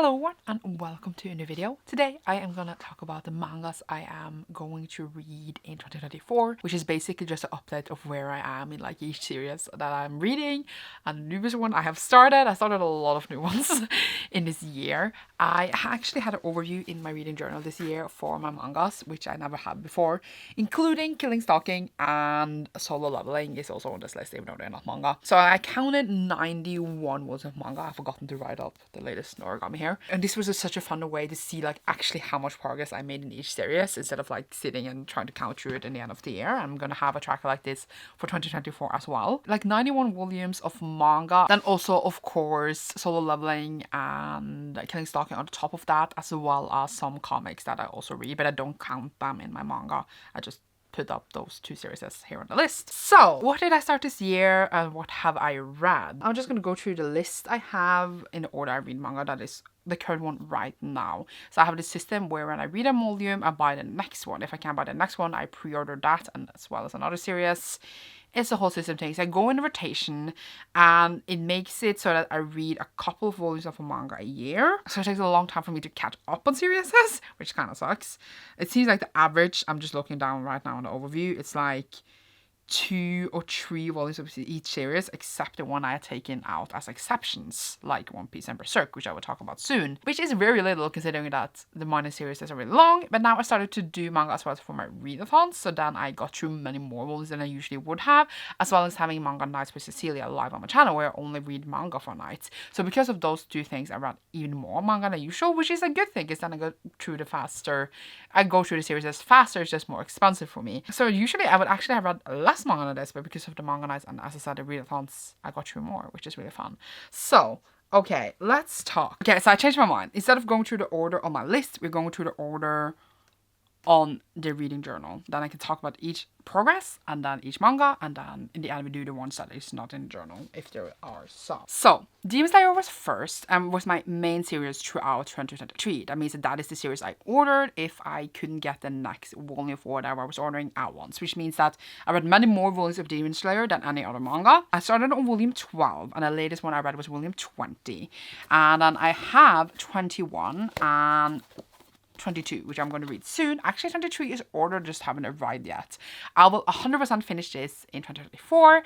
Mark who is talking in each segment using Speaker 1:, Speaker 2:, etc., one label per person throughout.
Speaker 1: Hello everyone and welcome to a new video. Today I am gonna talk about the mangas I am going to read in 2024, which is basically just an update of where I am in like each series that I'm reading. And the newest one I started a lot of new ones in this year. I actually had an overview in my reading journal this year for my mangas, which I never had before, including Killing Stalking and Solo Leveling is also on this list, even though they're not manga. So I counted 91 words of manga. I've forgotten to write up the latest origami here. And this was just such a fun way to see like actually how much progress I made in each series instead of like sitting and trying to count through it in the end of the year. I'm gonna have a tracker like this for 2024 as well. Like 91 volumes of manga. Then also, of course, Solo Leveling and Killing Stalking on the top of that, as well as some comics that I also read, but I don't count them in my manga. I just put up those two series here on the list. So, what did I start this year and what have I read? I'm just gonna go through the list I have in the order I read manga. That is the current one right now. So I have this system where when I read a volume, I buy the next one. If I can't buy the next one, I pre-order that, and as well as another series. It's a whole system thing. So I go in rotation and it makes it so that I read a couple of volumes of a manga a year. So it takes a long time for me to catch up on series, which kind of sucks. It seems like the average, I'm just looking down right now on the overview, it's like 2 or 3 volumes of each series, except the one I had taken out as exceptions, like One Piece and Berserk, which I will talk about soon, which is very little considering that the minor series is really long. But now I started to do manga as well for my readathons, so then I got through many more volumes than I usually would have, as well as having manga nights with Cecilia live on my channel where I only read manga for nights. So because of those two things, I read even more manga than usual, which is a good thing, because then I go through the series faster. It's just more expensive for me. So usually I would actually have read less manga than this, but because of the manga nights and, as I said, the readathons, I got through more, which is really fun. So okay, let's talk. Okay, so I changed my mind. Instead of going through the order on my list, we're going through the order on the reading journal. Then I can talk about each progress and then each manga, and then in the end we do the ones that is not in the journal, if there are some. So Demon Slayer was first and was my main series throughout 2023. That means that is the series I ordered if I couldn't get the next volume of whatever I was ordering at once, which means that I read many more volumes of Demon Slayer than any other manga. I started on volume 12 and the latest one I read was volume 20, and then I have 21 and 22, which I'm going to read soon. Actually, 23 is ordered, just haven't arrived yet. I will 100% finish this in 2024.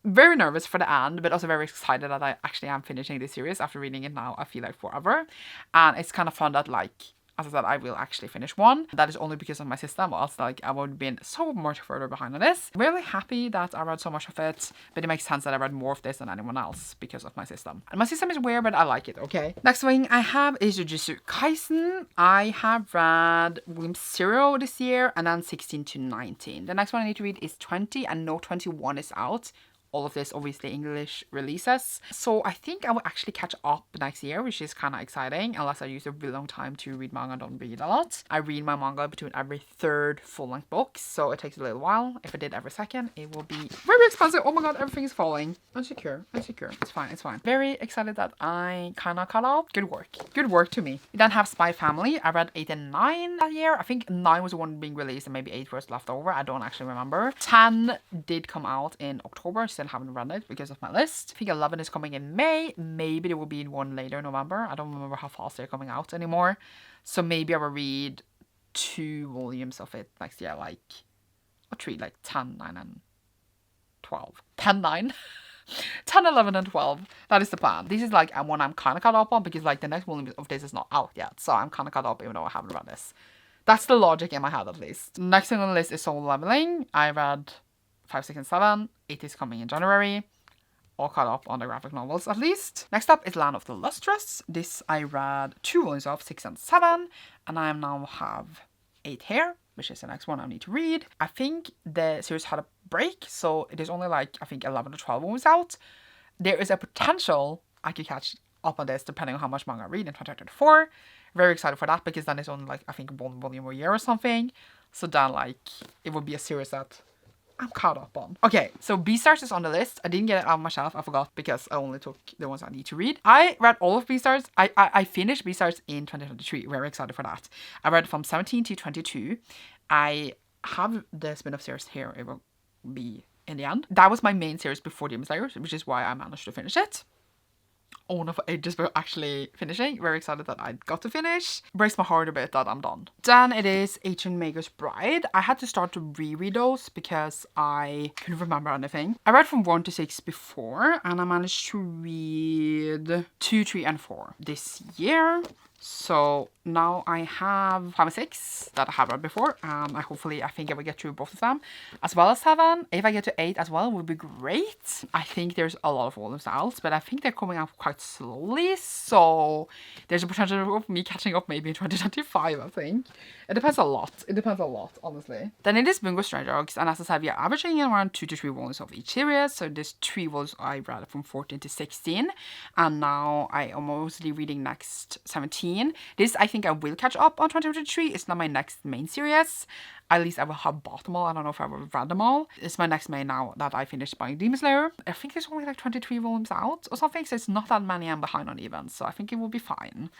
Speaker 1: Very nervous for the end, but also very excited that I actually am finishing this series after reading it now, I feel like forever. And it's kind of fun that, like, as I said, I will actually finish one. That is only because of my system, or else like I would have been so much further behind on this. Really happy that I read so much of it, but it makes sense that I read more of this than anyone else because of my system. And my system is weird, but I like it, okay? Next thing I have is Jujutsu Kaisen. I have read volume 0 this year, and then 16 to 19. The next one I need to read is 20, and no 21 is out. All of this obviously English releases. So I think I will actually catch up next year, which is kind of exciting, unless I use a really long time to read manga and don't read a lot. I read my manga between every 3rd full-length book, so it takes a little while. If I did every second, it will be very expensive. Oh my god, everything is falling. Unsecure. It's fine. Very excited that I kind of caught up. Good work to me. We then have Spy Family. I read 8 and 9 that year. I think 9 was the one being released and maybe 8 was left over. I don't actually remember. 10 did come out in October. Haven't run it because of my list. I think 11 is coming in May. Maybe there will be one later in November. I don't remember how fast they're coming out anymore. So maybe I will read 2 volumes of it next year, like, or 3, like 10, 9, and 12. 10, 9. 10, 11, and 12. That is the plan. This is like one I'm kind of caught up on because like the next volume of this is not out yet. So I'm kind of caught up even though I haven't read this. That's the logic in my head at least. Next thing on the list is Solo Leveling. I read 5, 6, and 7. 8 is coming in January. All caught up on the graphic novels at least. Next up is Land of the Lustrous. This I read 2 volumes of, 6 and 7. And I now have 8 here, which is the next one I need to read. I think the series had a break, so it is only like, I think 11 or 12 volumes out. There is a potential I could catch up on this depending on how much manga I read in 2024. Very excited for that because then it's only like, I think 1 volume a year or something. So then like, it would be a series that I'm caught up on. Okay, so Beastars is on the list. I didn't get it out myself. I forgot because I only took the ones I need to read. I read all of Beastars. I finished Beastars in 2023. Very excited for that. I read from 17 to 22. I have the spin-off series here. It will be in the end. That was my main series before Demon Slayer, which is why I managed to finish it. on for ages but actually finishing. Very excited that I got to finish. Breaks my heart a bit that I'm done. Then it is Ancient Maker's Bride. I had to start to reread those because I couldn't remember anything. I read from 1 to 6 before and I managed to read 2, 3 and 4 this year. So now I have 5 and 6 that I have read before. I think I will get through both of them, as well as 7. If I get to 8 as well, would be great. I think there's a lot of volumes out, but I think they're coming out quite slowly. So there's a potential of me catching up maybe in 2025, I think. It depends a lot. It depends a lot, honestly. Then it is Bungo Stray Dogs, and as I said, we are averaging around 2 to 3 volumes of each series. So there's 3 volumes I read from 14 to 16, and now I am mostly reading next 17. This I think I will catch up on 2023. It's not my next main series. At least I will have bought them all. I don't know if I will read them all. It's my next main now that I finished buying Demon Slayer. I think there's only like 23 volumes out or something, so it's not that many I'm behind on even. So I think it will be fine.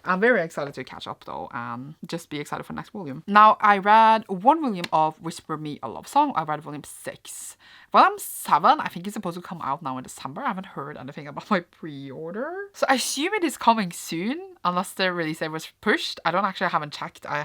Speaker 1: I'm very excited to catch up though, and just be excited for the next volume. Now I read 1 volume of Whisper Me a Love Song. I read volume 6. Volume 7, I think it's supposed to come out now in December. I haven't heard anything about my pre-order. So I assume it is coming soon, unless the release date was pushed. I haven't checked. I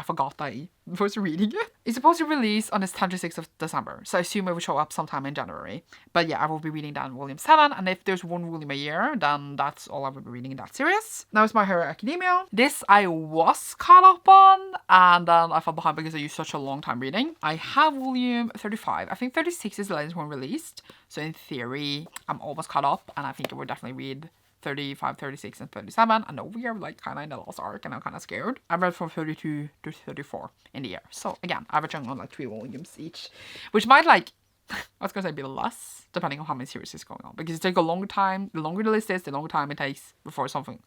Speaker 1: forgot that I was reading it. It's supposed to release on the 26th of December. So I assume it will show up sometime in January. But yeah, I will be reading that in volume 7. And if there's 1 volume a year, then that's all I will be reading in that series. Now it's My Hero Academia. This I was caught up on, and then I fell behind because I used such a long time reading. I have volume 35. I think 36 is the latest one released. So in theory, I'm almost caught up, and I think I will definitely read 35, 36, and 37. I know we are like kind of in the last arc and I'm kind of scared. I read from 32 to 34 in the year. So again, averaging on like 3 volumes each, which might like, I was going to say be less, depending on how many series is going on. Because it takes a longer time, the longer the list is, the longer time it takes before something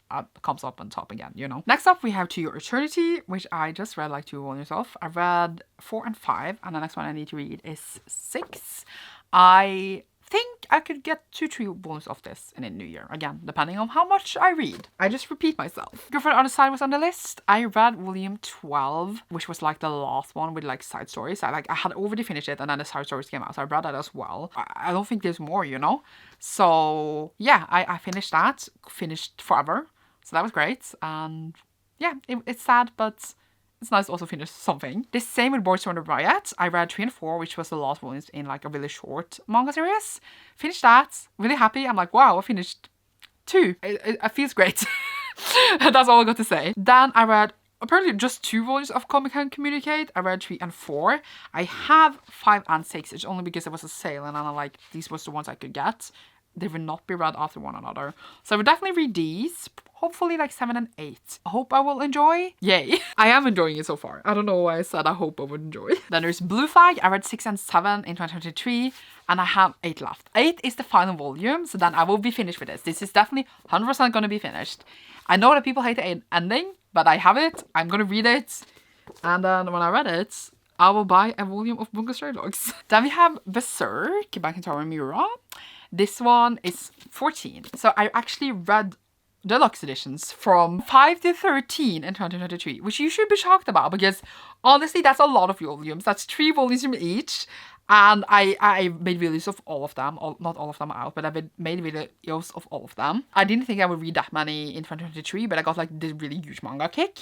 Speaker 1: comes up on top again, you know. Next up, we have To Your Eternity, which I just read like 2 volumes of. I read 4 and 5, and the next one I need to read is 6. I think I could get 2, 3 volumes of this in a new year. Again, depending on how much I read. I just repeat myself. Girlfriend on the Side was on the list. I read volume 12, which was like the last one with like side stories. I had already finished it and then the side stories came out. So I read that as well. I don't think there's more, you know? So yeah, I finished that. Finished forever. So that was great. And yeah, it's sad, but it's nice to also finish something. The same with Boys from the Riot. I read 3 and 4, which was the last volumes in like a really short manga series. Finished that. Really happy. I'm like, wow, I finished 2. It feels great. That's all I got to say. Then I read apparently just 2 volumes of Comic Can Communicate. I read 3 and 4. I have 5 and 6. It's only because it was a sale and I'm like, these was the ones I could get. They will not be read after one another. So I would definitely read these. Hopefully like 7 and 8. I hope I will enjoy. Yay. I am enjoying it so far. I don't know why I said I hope I would enjoy. Then there's Blue Flag. I read 6 and 7 in 2023. And I have 8 left. 8 is the final volume. So then I will be finished with this. This is definitely 100% going to be finished. I know that people hate the ending. But I have it. I'm going to read it. And then when I read it, I will buy a volume of Bungo Stray Dogs. Then we have Berserk by Kentaro Miura. This one is 14. So I actually read deluxe editions from 5 to 13 in 2023, which you should be shocked about because honestly, that's a lot of volumes. That's 3 volumes from each. And I made videos of all of them. Not all of them out, but I made videos of all of them. I didn't think I would read that many in 2023, but I got like this really huge manga kick.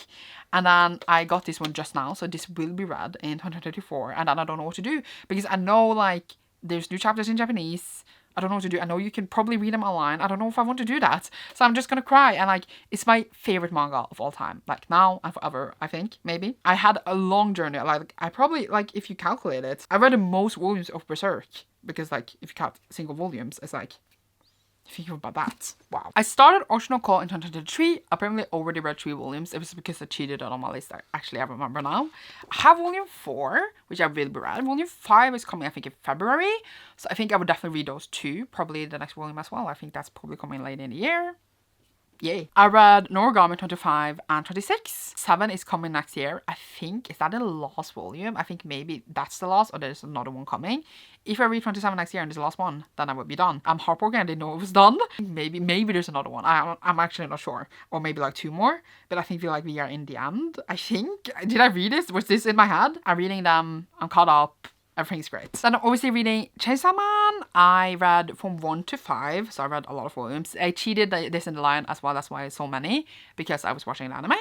Speaker 1: And then I got this one just now, so this will be read in 2024. And then I don't know what to do because I know like there's new chapters in Japanese. I don't know what to do. I know you can probably read them online. I don't know if I want to do that. So I'm just gonna cry. And like, it's my favorite manga of all time. Like now and forever, I think, maybe. I had a long journey. Like, I probably, like, if you calculate it, I read the most volumes of Berserk. Because like, if you count single volumes, it's like, think about that. Wow. I started Ocean Call in 2023. Apparently already read 3 volumes. It was because I cheated on my list. I remember now. I have volume 4, which I will be read. Volume 5 is coming, I think, in February. So I think I would definitely read those 2. Probably the next volume as well. I think that's probably coming late in the year. Yay. I read Noragami 25 and 26. 7 is coming next year. I think, is that the last volume? I think maybe that's the last or there's another one coming. If I read 27 next year and there's the last one, then I would be done. I'm heartbroken. I didn't know it was done. Maybe there's another one. I'm actually not sure. Or maybe like 2 more. But I think we are in the end. I think. Did I read this? Was this in my head? I'm reading them. I'm caught up. everything's great. Then I'm obviously reading Chainsaw Man. I read from 1 to 5, so I read a lot of volumes. I cheated this in the line as well, that's why it's so many, because I was watching an anime.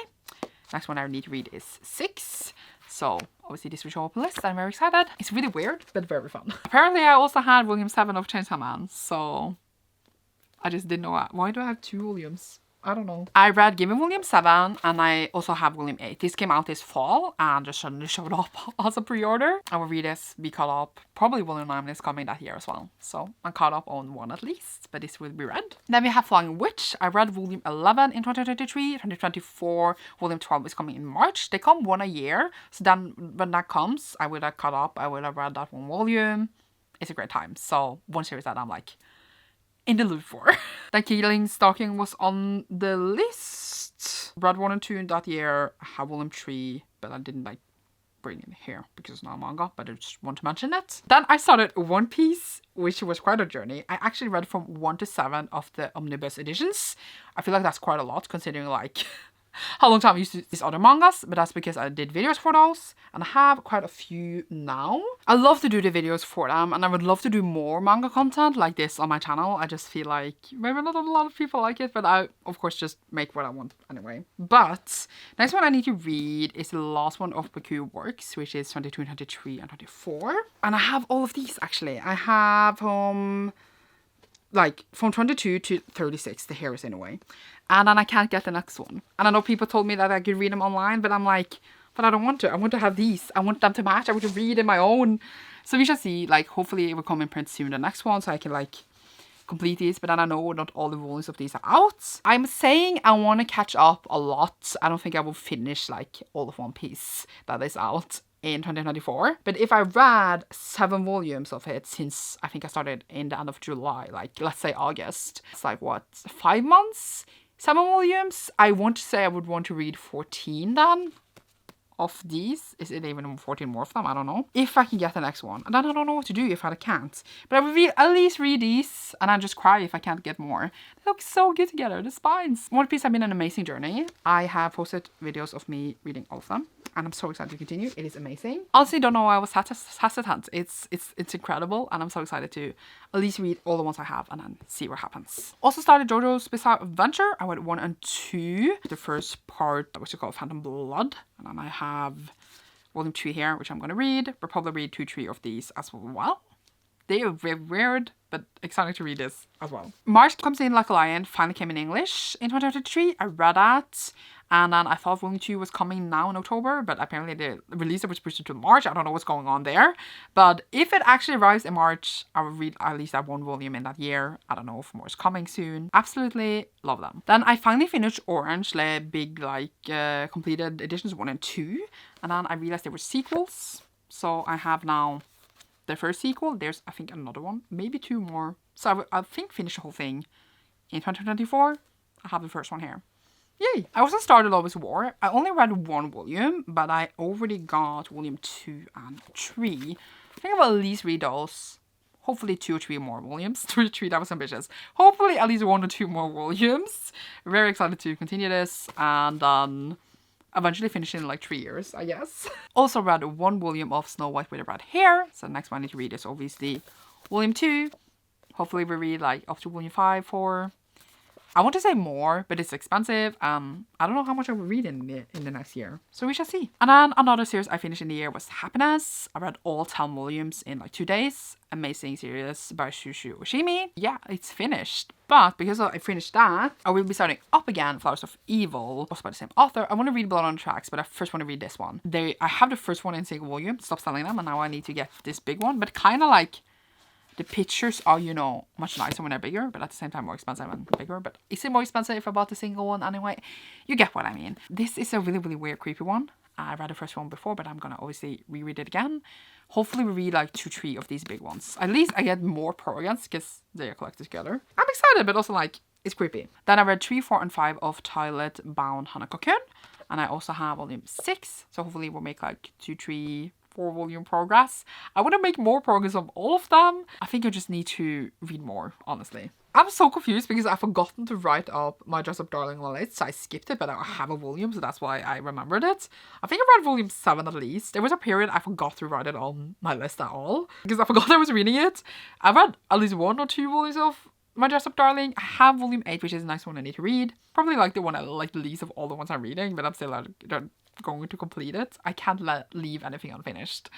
Speaker 1: Next one I need to read is 6. So obviously this will show up on the list. I'm very excited. It's really weird, but very fun. Apparently I also had volume 7 of Chainsaw Man, so I just didn't know that. Why do I have 2 volumes? I don't know. I read Given Volume 7 and I also have Volume 8. This came out this fall and just suddenly showed up as a pre-order. I will read this, be caught up. Probably Volume 9 is coming that year as well. So I'm caught up on 1 at least, but this will be read. Then we have Flying Witch. I read Volume 11 in 2023. 2024, Volume 12 is coming in March. They come 1 a year. So then when that comes, I would have caught up. I would have read that 1 volume. It's a great time. So one series that I'm like in the loop for. Then Killing Stalking was on the list. Read 1 and 2 in that year. I have volume 3, but I didn't like bring it here because it's not a manga, but I just want to mention it. Then I started One Piece, which was quite a journey. I actually read from 1 to 7 of the omnibus editions. I feel like that's quite a lot considering like how long time I used to do these other mangas, but that's because I did videos for those and I have quite a few now. I love to do the videos for them and I would love to do more manga content like this on my channel. I just feel like maybe not a lot of people like it, but I of course just make what I want anyway. But next one I need to read is the last one of Baku Works, which is 22, 23 and 24. And I have all of these actually. I have like from 22 to 36, the hair is in a way. And then I can't get the next one. And I know people told me that I could read them online, but I'm like, but I don't want to. I want to have these. I want them to match. I want to read in my own. So we shall see. Like, hopefully it will come in print soon, the next one, so I can like complete these. But then I know not all the volumes of these are out. I'm saying I want to catch up a lot. I don't think I will finish like all of One Piece that is out in 2024. But if I read 7 volumes of it since I think I started in the end of July, like let's say August, it's like what, 5 months? 7 volumes? I want to say I would want to read 14 then of these. Is it even 14 more of them? I don't know. If I can get the next one. And then I don't know what to do if I can't. But I will at least read these and I just cry if I can't get more. They look so good together, the spines. One Piece has been an amazing journey. I have posted videos of me reading all of them. And I'm so excited to continue. It is amazing. Honestly, don't know why I was hesitant. It's incredible. And I'm so excited to at least read all the ones I have and then see what happens. Also started JoJo's Bizarre Adventure. I went 1 and 2. The first part, which is called Phantom Blood. And then I have volume 2 here, which I'm going to read. But probably read 2, 3 of these as well. They are very weird, but excited to read this as well. March Comes In Like a Lion finally came in English in 2023. I read that. And then I thought volume 2 was coming now in October, but apparently the release was pushed to March. I don't know what's going on there. But if it actually arrives in March, I will read at least that 1 volume in that year. I don't know if more is coming soon. Absolutely love them. Then I finally finished Orange, the big completed editions 1 and 2. And then I realized there were sequels. So I have now the first sequel. There's I think another one, maybe 2 more. So I think finish the whole thing in 2024. I have the first one here. Yay! I also started Love is War. I only read 1 volume, but I already got volume 2 and 3. I think I will at least read those. Hopefully 2 or 3 more volumes. 2 or 3, that was ambitious. Hopefully at least 1 or 2 more volumes. Very excited to continue this and then eventually finish in like 3 years, I guess. Also read 1 volume of Snow White with the Red Hair. So the next one I need to read is obviously volume 2. Hopefully we read like up to volume 5, 4. I want to say more, but it's expensive. I don't know how much I will read in the next year. So we shall see. And then another series I finished in the year was Happiness. I read all 10 volumes in like 2 days. Amazing series by Shushu Oshimi. Yeah, it's finished. But because I finished that, I will be starting up again Flowers of Evil, also by the same author. I want to read Blood on the Tracks, but I first want to read this one. I have the first one in single volume. Stop selling them, and now I need to get this big one. But kind of like the pictures are, you know, much nicer when they're bigger, but at the same time more expensive and bigger. But is it more expensive if I bought the single one anyway? You get what I mean. This is a really, really weird, creepy one. I read the first one before, but I'm gonna obviously reread it again. Hopefully we read like 2, 3 of these big ones. At least I get more progress because they are collected together. I'm excited, but also like, it's creepy. Then I read 3, 4, and 5 of Toilet Bound Hanako-kun. And I also have volume 6. So hopefully we'll make like 2, 3 4-volume progress. I want to make more progress of all of them. I think I just need to read more, honestly. I'm so confused because I've forgotten to write up my Dress Up Darling on the list, so I skipped it, but I have a volume, so that's why I remembered it. I think I read volume 7 at least. There was a period I forgot to write it on my list at all because I forgot I was reading it. I've read at least 1 or 2 volumes of my Dress Up Darling. I have volume 8, which is a nice one I need to read. Probably like the one I like the least of all the ones I'm reading, but I'm still going to complete it. I can't leave anything unfinished.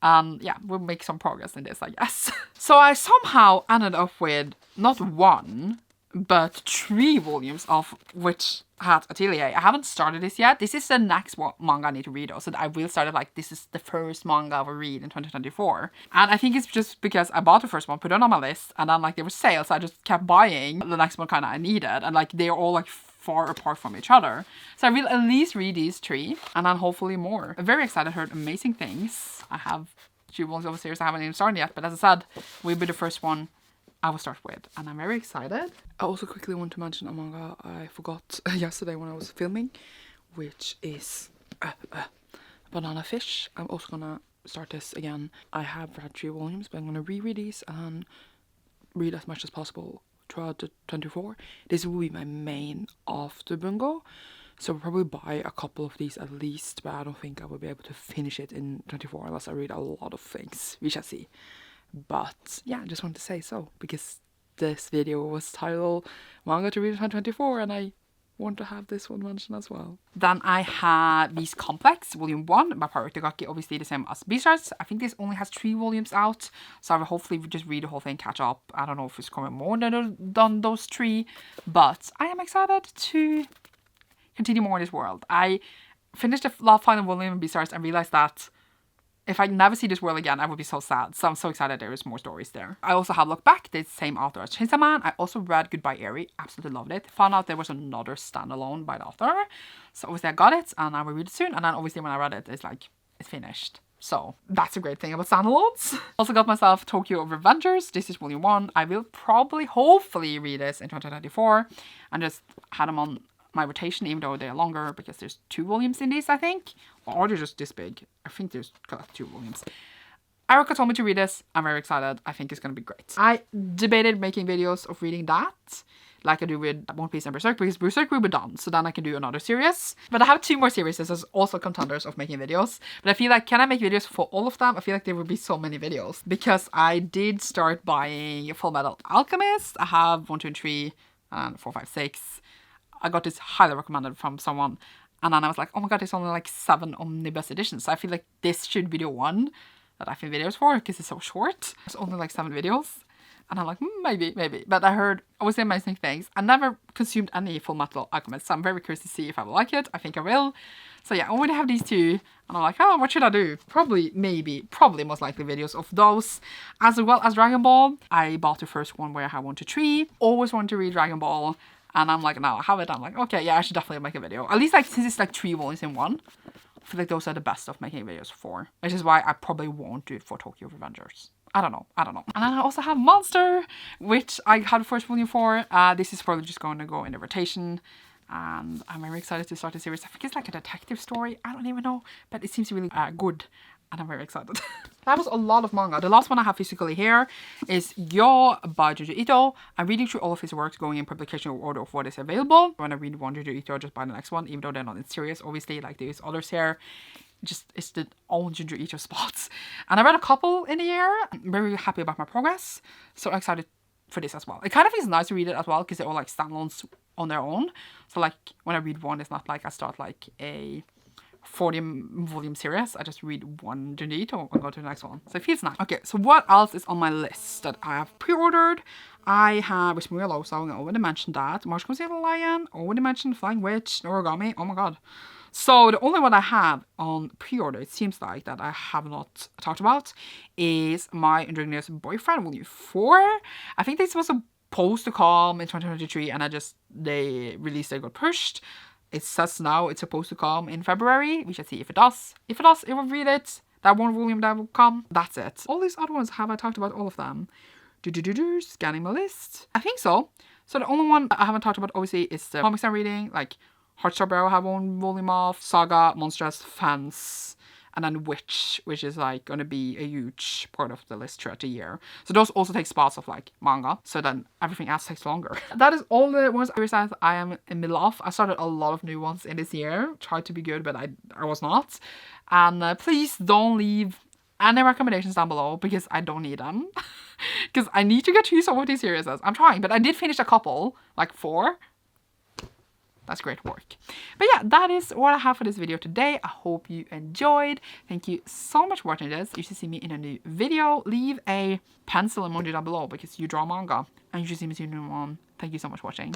Speaker 1: Yeah, we'll make some progress in this, I guess. So I somehow ended up with not 1, but 3 volumes of Witch Hat Atelier. I haven't started this yet. This is the next manga I need to read also. I will start it like this is the first manga I will read in 2024. And I think it's just because I bought the first one, put it on my list, and then like there was sales, so I just kept buying the next one kind of I needed. And like they're all like far apart from each other. So I will at least read these 3 and then hopefully more. I'm very excited. I heard amazing things. I have 2 volumes of a series I haven't even started yet, but as I said, will be the first one I will start with, and I'm very excited. I also quickly want to mention a manga I forgot yesterday when I was filming, which is Banana Fish. I'm also gonna start this again. I have read 3 volumes, but I'm gonna reread these and read as much as possible throughout the 24. This will be my main after bungo, so I'll probably buy a couple of these at least, but I don't think I will be able to finish it in 24 unless I read a lot of things. We shall see. But yeah, I just wanted to say so because this video was titled Manga to Read in 2024 and I want to have this one mentioned as well. Then I had Beast Complex Volume 1 by Paru Itagaki, obviously the same as Beastars. I think this only has 3 volumes out, so I will hopefully just read the whole thing, catch up. I don't know if it's coming more than those 3, but I am excited to continue more in this world. I finished the final volume of Beastars and realized that if I never see this world again, I would be so sad. So I'm so excited there is more stories there. I also have Look Back, the same author as Chainsaw Man. I also read Goodbye Eri, absolutely loved it. Found out there was another standalone by the author. So obviously I got it and I will read it soon. And then obviously when I read it, it's like, it's finished. So that's a great thing about standalones. Also got myself Tokyo Revengers. This is volume 1. I will probably, hopefully read this in 2024 and just had them on my rotation, even though they're longer because there's 2 volumes in these, I think. Or they're just this big. I think there's 2 volumes. Erica told me to read this. I'm very excited. I think it's going to be great. I debated making videos of reading that, like I do with One Piece and Berserk, because Berserk will be done, so then I can do another series. But I have 2 more series as also contenders of making videos. But I feel like, can I make videos for all of them? I feel like there would be so many videos. Because I did start buying Full Metal Alchemist. I have 1, 2, and 3, and 4, 5, 6. I got this highly recommended from someone, and then I was like, oh my god, there's only like 7 omnibus editions, so I feel like this should be the one that I film videos for because it's so short. It's only like 7 videos, and I'm like, maybe. But I heard obviously amazing things. I never consumed any Full Metal Alchemist, so I'm very curious to see if I will like it. I think I will. So yeah, I already have these 2, and I'm like, oh, what should I do? Probably most likely videos of those, as well as Dragon Ball. I bought the first one where I have 1 to 3. Always wanted to read Dragon Ball. And I'm like, now I have it. I'm like, okay, yeah, I should definitely make a video. At least like since it's like 3 volumes in 1. I feel like those are the best of making videos for. Which is why I probably won't do it for Tokyo Revengers. I don't know. And then I also have Monster, which I had the first volume for. This is probably just going to go in the rotation. And I'm very excited to start the series. I think it's like a detective story. I don't even know. But it seems really good. And I'm very excited. That was a lot of manga. The last one I have physically here is Yo by Junji Ito. I'm reading through all of his works, going in publication order of what is available. When I read one Junji Ito, I just buy the next one, even though they're not in series, obviously, like there's others here. Just, it's the own Junji Ito spots. And I read a couple in a year. I'm very happy about my progress. So I'm excited for this as well. It kind of feels nice to read it as well, because they're all like standalones on their own. So like, when I read one, it's not like I start like a 40 volume series. I just read one Junji Ito and go to the next one. So it feels nice. Okay, so what else is on my list that I have pre-ordered? I have Wish Me Well Also, I already mentioned that. March Comes the Lion, already mentioned Flying Witch, Origami, oh my god. So the only one I have on pre-order, it seems like, that I have not talked about is My Androgynous Boyfriend Volume 4. I think this was supposed to come in 2023 and they released it, got pushed. It says now it's supposed to come in February. We shall see if it does. If it does, it will read it. That one volume that will come. That's it. All these other ones, have I talked about all of them? Scanning my list. I think so. So the only one I haven't talked about, obviously, is the comics I'm reading. Like Heartstopper, I have one volume of. Saga, Monstrous, Fans, and then which is like going to be a huge part of the list throughout the year. So those also take spots of like manga, so then everything else takes longer. That is all the ones that I am in the middle of. I started a lot of new ones in this year, tried to be good, but I was not. And please don't leave any recommendations down below, because I don't need them. Because I need to get through some of these series. I'm trying, but I did finish a couple, like 4. That's great work. But yeah, that is what I have for this video today. I hope you enjoyed. Thank you so much for watching this. You should see me in a new video. Leave a pencil emoji down below because you draw manga. And you should see me in a new one. Thank you so much for watching.